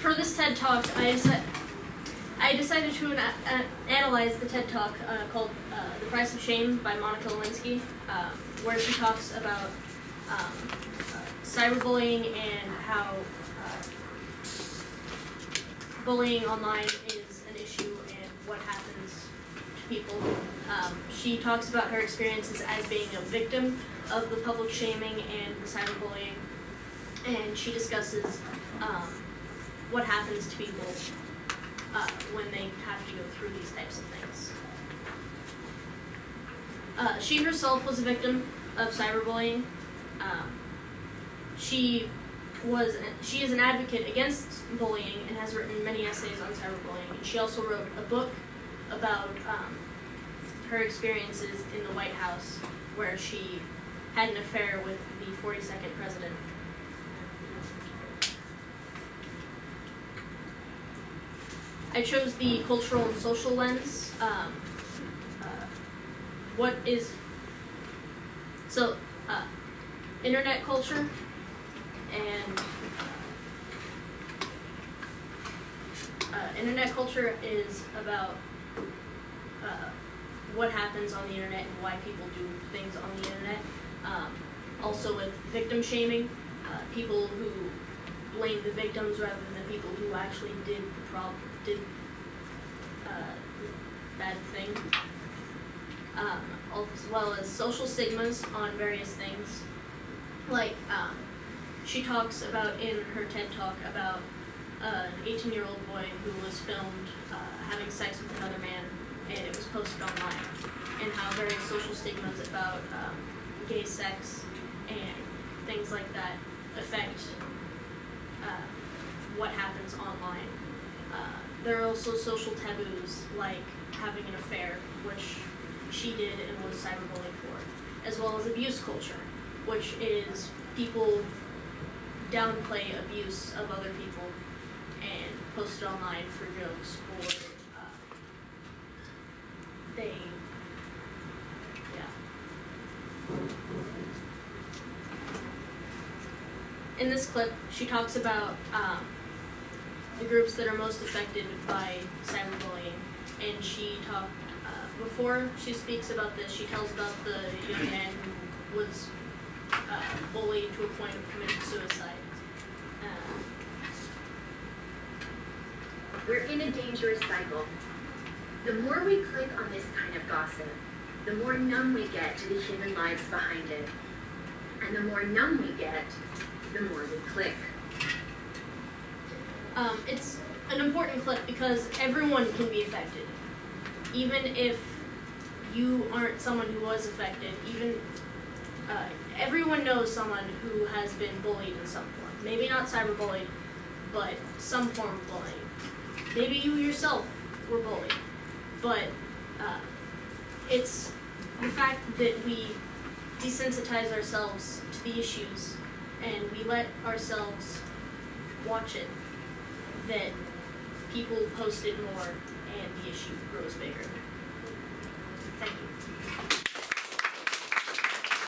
for this TED Talk, I decided to analyze the TED Talk called The Price of Shame by Monica Lewinsky, where she talks about cyberbullying and how bullying online is an issue and what happens to people. She talks about her experiences as being a victim of the public shaming and the cyberbullying, and she discusses what happens to people when they have to go through these types of things. She herself was a victim of cyberbullying. She is an advocate against bullying and has written many essays on cyberbullying. And she also wrote a book about her experiences in the White House, where she had an affair with the 42nd president. I chose the cultural and social lens. Internet culture and internet culture is about what happens on the internet and why people do things on the internet. Also with victim shaming, people who blame the victims rather than the people who actually did bad thing. As well as social stigmas on various things. Like, she talks about in her TED Talk about an 18-year-old boy who was filmed having sex with another man, and it was posted online, and how various social stigmas about gay sex and things like that affect what happens online. There are also social taboos, like having an affair, which she did and was cyberbullied for, as well as abuse culture, which is people downplay abuse of other people and post it online for jokes, or In this clip, she talks about the groups that are most affected by cyberbullying, and before she speaks about this, she tells about the young man who was bullied to a point of committing suicide. We're in a dangerous cycle. The more we click on this kind of gossip, the more numb we get to the human lives behind it. And the more numb we get, the more we click. It's an important clip because everyone can be affected. Even if you aren't someone who was affected, everyone knows someone who has been bullied in some form. Maybe not cyberbullied, but some form of bullying. Maybe you yourself were bullied, but it's the fact that we desensitize ourselves to the issues and we let ourselves watch it that people post it more and the issue grows bigger. Thank you.